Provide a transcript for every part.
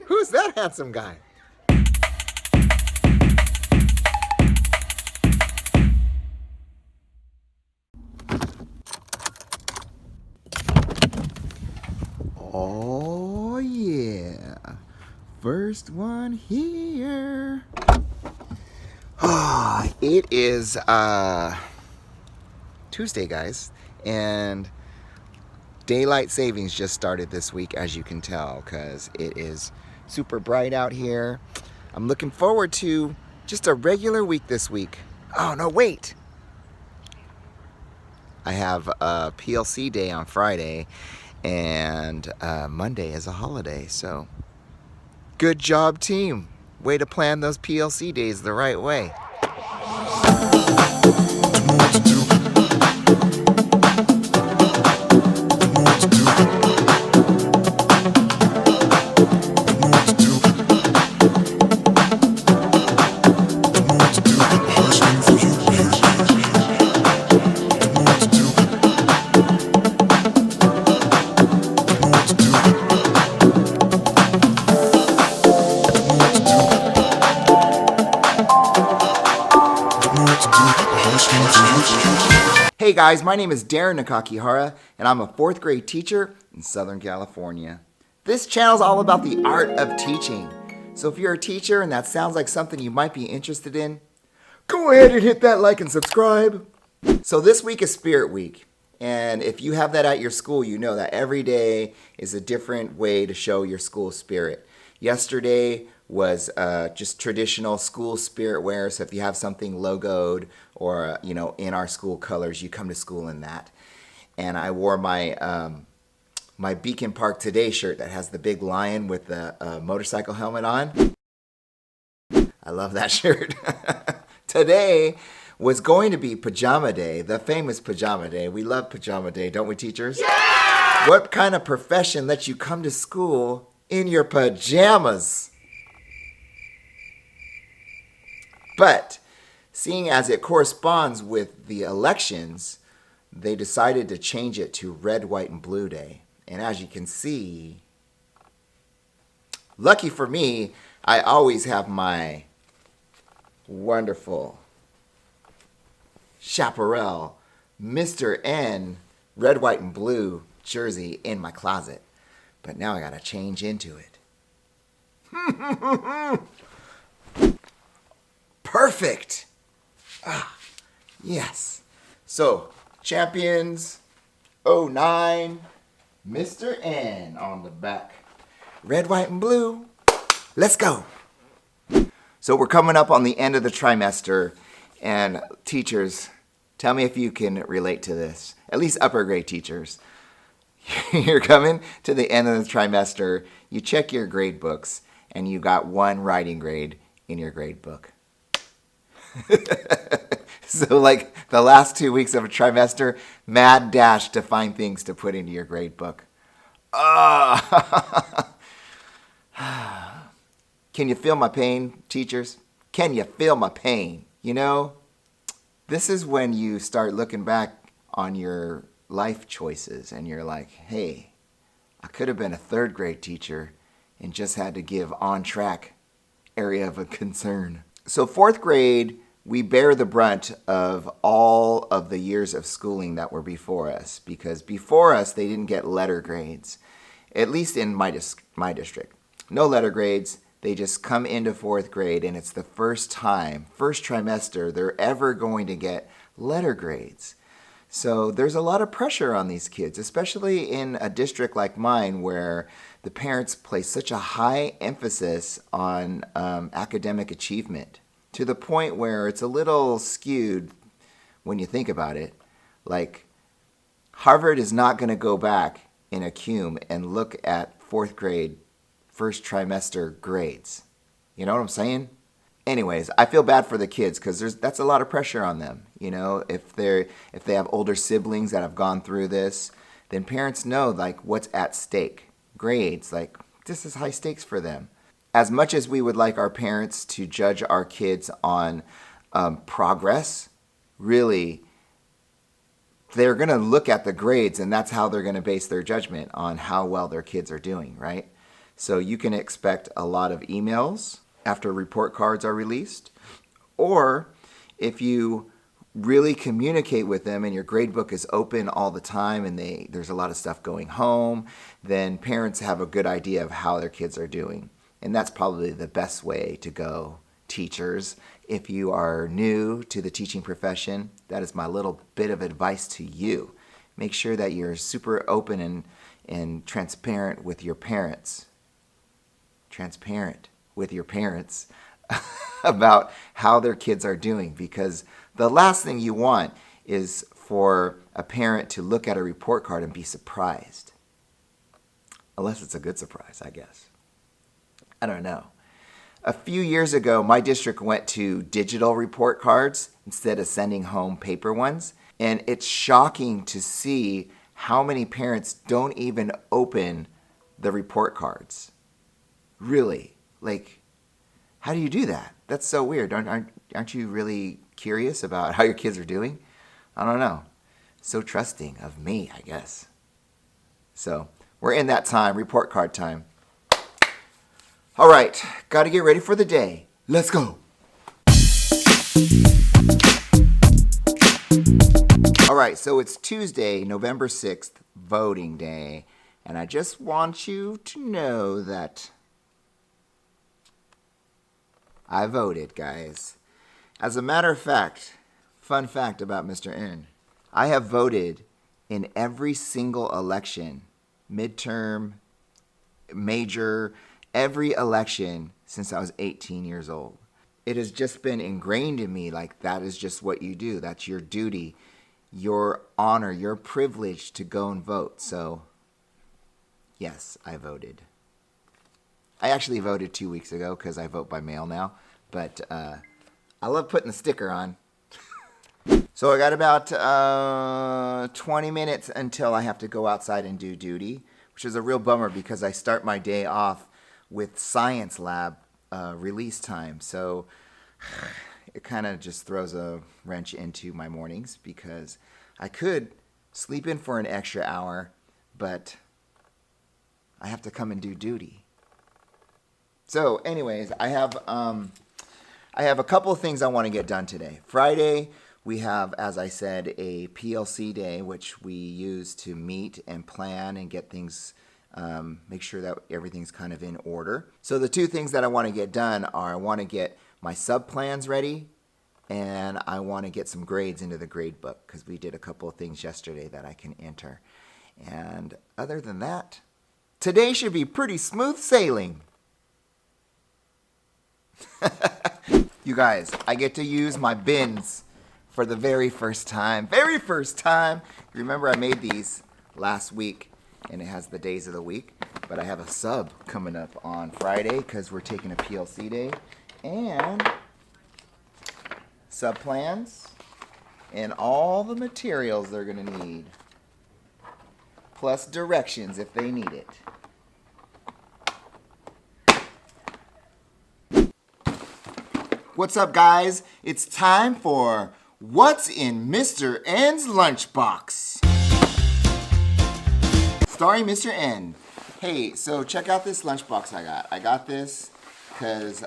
Who's that handsome guy? Oh yeah. First one here. It is Tuesday, guys, and daylight savings just started this week, as you can tell, because it is super bright out here. I'm looking forward to just a regular week this week. Oh, no, wait. I have a PLC day on Friday, and Monday is a holiday, so good job, team. Way to plan those PLC days the right way. Hey guys, my name is Darin Nakakihara, and I'm a 4th grade teacher in Southern California. This channel is all about the art of teaching. So if you're a teacher and that sounds like something you might be interested in, go ahead and hit that like and subscribe. So this week is Spirit Week, and if you have that at your school, you know that every day is a different way to show your school spirit. Yesterday was just traditional school spirit wear. So if you have something logoed or in our school colors, you come to school in that. And I wore my my Beacon Park Today shirt that has the big lion with the motorcycle helmet on. I love that shirt. Today was going to be Pajama Day, the famous Pajama Day. We love Pajama Day, don't we, teachers? Yeah! What kind of profession lets you come to school in your pajamas? But seeing as it corresponds with the elections, they decided to change it to Red, White, and Blue Day. And as you can see, lucky for me, I always have my wonderful Chaparral Mr. N Red, White, and Blue jersey in my closet. But now I gotta change into it. Perfect. Yes. So, champions 09, Mr. N on the back. Red, white, and blue. Let's go. So we're coming up on the end of the trimester, and teachers, tell me if you can relate to this. At least upper grade teachers. You're coming to the end of the trimester, you check your grade books, and you got one writing grade in your grade book. So like the last 2 weeks of a trimester, mad dash to find things to put into your grade book. Can you feel my pain, teachers? Can you feel my pain? You know, this is when you start looking back on your life choices and you're like, hey, I could have been a 3rd grade teacher and just had to give on track area of a concern. So 4th grade, we bear the brunt of all of the years of schooling that were before us, because before us, they didn't get letter grades, at least in my district. No letter grades. They just come into 4th grade, and it's the first trimester, they're ever going to get letter grades. So there's a lot of pressure on these kids, especially in a district like mine where the parents place such a high emphasis on academic achievement, to the point where it's a little skewed when you think about it. Like, Harvard is not going to go back in a cum and look at 4th grade first trimester grades. You know what I'm saying? Anyways, I feel bad for the kids because that's a lot of pressure on them. You know, if they have older siblings that have gone through this, then parents know like what's at stake. Grades, like this is high stakes for them. As much as we would like our parents to judge our kids on progress, really, they're going to look at the grades, and that's how they're going to base their judgment on how well their kids are doing, right? So you can expect a lot of emails after report cards are released. Or if you really communicate with them and your grade book is open all the time and there's a lot of stuff going home, then parents have a good idea of how their kids are doing. And that's probably the best way to go, teachers. If you are new to the teaching profession, that is my little bit of advice to you. Make sure that you're super open and transparent with your parents. Transparent with your parents about how their kids are doing, because the last thing you want is for a parent to look at a report card and be surprised. Unless it's a good surprise, I guess. I don't know. A few years ago, my district went to digital report cards instead of sending home paper ones. And it's shocking to see how many parents don't even open the report cards. Really? Like, how do you do that? That's so weird. Aren't you really curious about how your kids are doing? I don't know. So trusting of me, I guess. So, we're in that time, report card time. All right, got to get ready for the day. Let's go. All right, so it's Tuesday, November 6th, voting day. And I just want you to know that I voted, guys. As a matter of fact, fun fact about Mr. N, I have voted in every single election, midterm, major, every election since I was 18 years old. It has just been ingrained in me, like that is just what you do. That's your duty, your honor, your privilege to go and vote. So, yes, I voted. I actually voted 2 weeks ago because I vote by mail now, but I love putting the sticker on. So I got about 20 minutes until I have to go outside and do duty, which is a real bummer because I start my day off with science lab release time. So it kind of just throws a wrench into my mornings because I could sleep in for an extra hour, but I have to come and do duty. So anyways, I have a couple of things I want to get done today. Friday, we have, as I said, a PLC day, which we use to meet and plan and get things, make sure that everything's kind of in order. So the two things that I want to get done are I want to get my sub-plans ready and I want to get some grades into the grade book because we did a couple of things yesterday that I can enter. And other than that, today should be pretty smooth sailing. You guys, I get to use my bins for the very first time. Very first time. Remember I made these last week and it has the days of the week. But I have a sub coming up on Friday because we're taking a PLC day. And sub plans and all the materials they're going to need. Plus directions if they need it. What's up, guys? It's time for What's in Mr. N's Lunchbox? Starring Mr. N. Hey, so check out this lunchbox I got. I got this because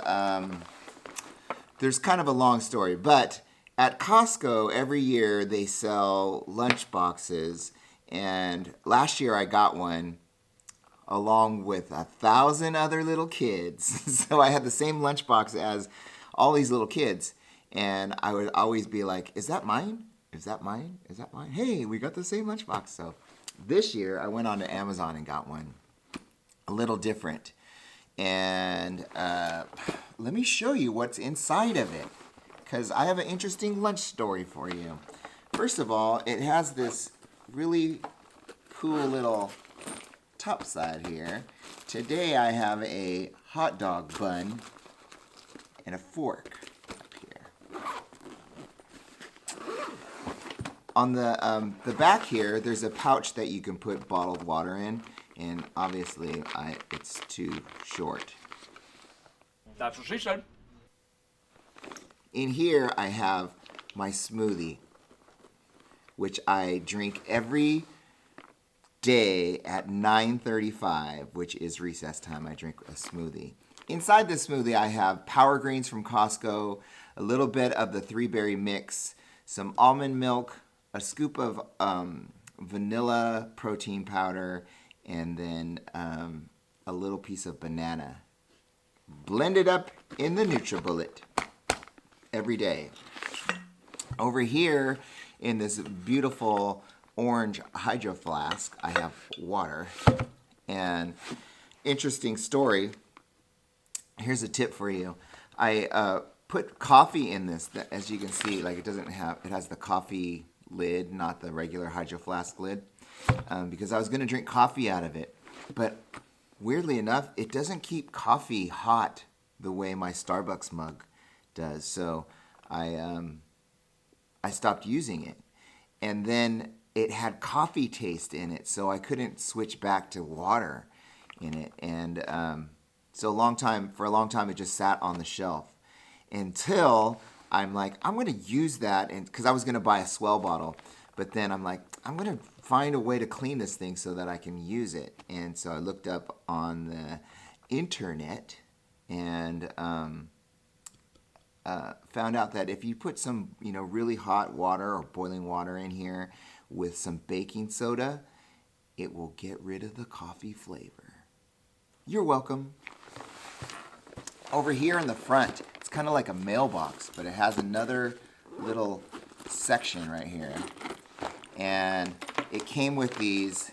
there's kind of a long story, but at Costco every year they sell lunchboxes, and last year I got one along with 1,000 other little kids. So I had the same lunchbox as all these little kids, and I would always be like, is that mine? Is that mine? Is that mine? Hey, we got the same lunchbox. So this year I went on to Amazon and got one a little different, and let me show you what's inside of it because I have an interesting lunch story for you. First of all, it has this really cool little top side here. Today I have a hot dog bun and a fork up here. On the back here, there's a pouch that you can put bottled water in, and obviously it's too short. That's what she said. In here, I have my smoothie, which I drink every day at 9:35, which is recess time, I drink a smoothie. Inside this smoothie, I have Power Greens from Costco, a little bit of the 3-berry mix, some almond milk, a scoop of vanilla protein powder, and then a little piece of banana. Blended up in the NutriBullet every day. Over here in this beautiful orange hydro flask, I have water. And interesting story, here's a tip for you. I put coffee in this, as you can see, like it has the coffee lid, not the regular hydro flask lid, because I was going to drink coffee out of it. But weirdly enough, it doesn't keep coffee hot the way my Starbucks mug does. So I stopped using it. And then it had coffee taste in it, so I couldn't switch back to water in it. And for a long time, it just sat on the shelf until I'm like, I'm going to use that, because I was going to buy a Swell bottle. But then I'm like, I'm going to find a way to clean this thing so that I can use it. And so I looked up on the internet and found out that if you put some, really hot water or boiling water in here with some baking soda, it will get rid of the coffee flavor. You're welcome. Over here in the front, it's kind of like a mailbox, but it has another little section right here. And it came with these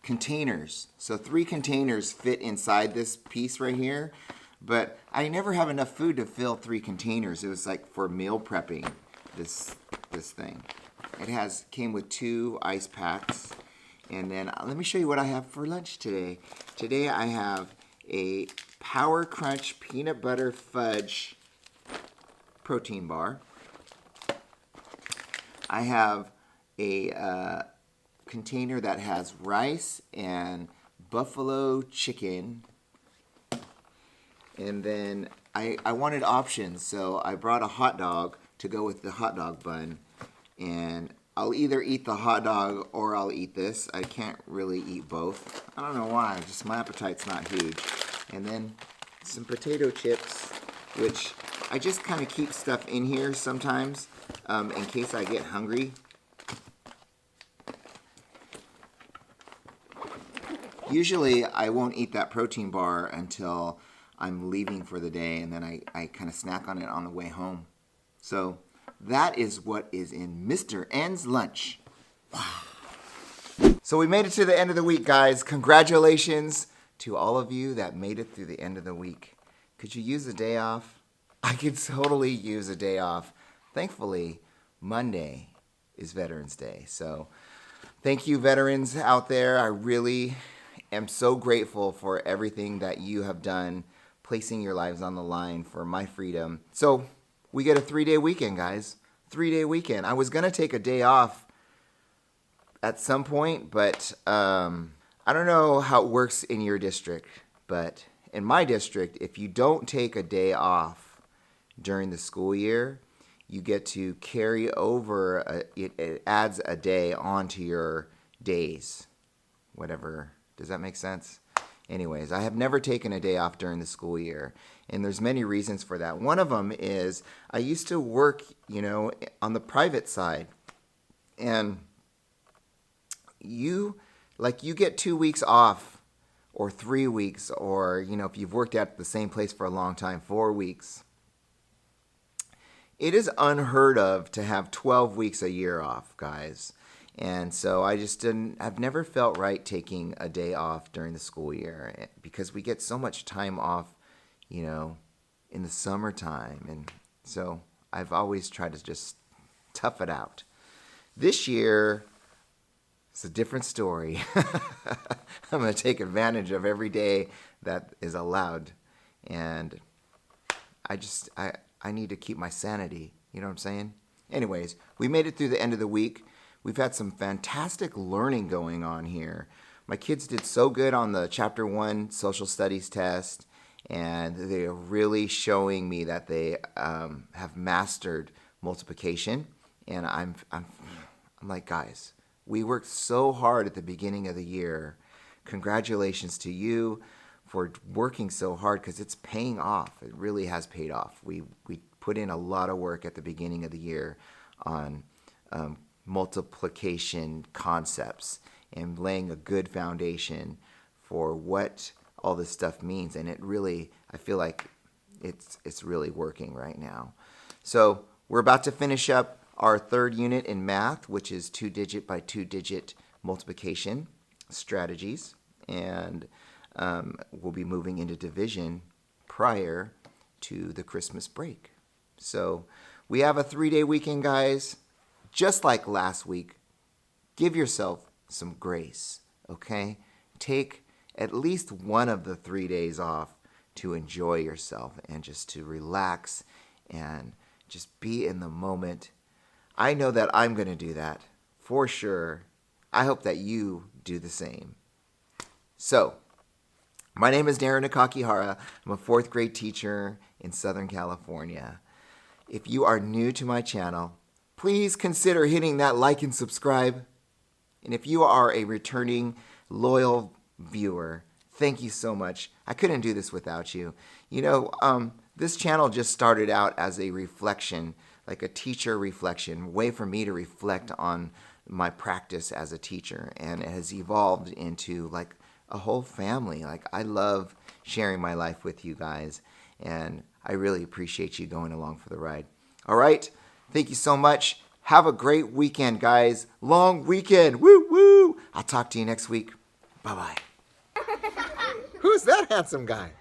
containers. So 3 containers fit inside this piece right here, but I never have enough food to fill 3 containers. It was like for meal prepping, this thing. It came with 2 ice packs. And then let me show you what I have for lunch today. Today I have a Power Crunch peanut butter fudge protein bar. I have a container that has rice and buffalo chicken. And then I wanted options, so I brought a hot dog to go with the hot dog bun. And I'll either eat the hot dog or I'll eat this. I can't really eat both. I don't know why, just my appetite's not huge. And then some potato chips, which I just kind of keep stuff in here sometimes in case I get hungry. Usually I won't eat that protein bar until I'm leaving for the day, and then I kind of snack on it on the way home. So that is what is in Mr. N's lunch. Wow. So we made it to the end of the week, guys. Congratulations to all of you that made it through the end of the week. Could you use a day off? I could totally use a day off. Thankfully, Monday is Veterans Day. So thank you, veterans out there. I really am so grateful for everything that you have done, placing your lives on the line for my freedom. So we get a 3-day weekend, guys. 3-day weekend. I was going to take a day off at some point, but I don't know how it works in your district. But in my district, if you don't take a day off during the school year, you get to carry over, it adds a day onto your days. Whatever. Does that make sense? Anyways, I have never taken a day off during the school year, and there's many reasons for that. One of them is I used to work, on the private side, and you get 2 weeks off, or 3 weeks, or, if you've worked at the same place for a long time, 4 weeks. It is unheard of to have 12 weeks a year off, guys. And so I've never felt right taking a day off during the school year because we get so much time off, in the summertime. And so I've always tried to just tough it out. This year, it's a different story. I'm going to take advantage of every day that is allowed. And I need to keep my sanity. You know what I'm saying? Anyways, we made it through the end of the week. We've had some fantastic learning going on here. My kids did so good on the Chapter 1 Social Studies test, and they're really showing me that they have mastered multiplication. And I'm like, guys, we worked so hard at the beginning of the year. Congratulations to you for working so hard, because it's paying off. It really has paid off. We put in a lot of work at the beginning of the year on multiplication concepts and laying a good foundation for what all this stuff means. And it really, I feel like it's really working right now. So we're about to finish up our third unit in math, which is 2-digit by 2-digit multiplication strategies. And we'll be moving into division prior to the Christmas break. So we have a 3-day weekend, guys. Just like last week, give yourself some grace, okay? Take at least one of the 3 days off to enjoy yourself and just to relax and just be in the moment. I know that I'm going to do that for sure. I hope that you do the same. So, my name is Darin Nakakihara. I'm a 4th grade teacher in Southern California. If you are new to my channel, please consider hitting that like and subscribe. And if you are a returning loyal viewer, thank you so much. I couldn't do this without you. You know, this channel just started out as a reflection, like a teacher reflection, way for me to reflect on my practice as a teacher. And it has evolved into like a whole family. Like, I love sharing my life with you guys, and I really appreciate you going along for the ride. All right. Thank you so much. Have a great weekend, guys. Long weekend. Woo, woo. I'll talk to you next week. Bye-bye. Who's that handsome guy?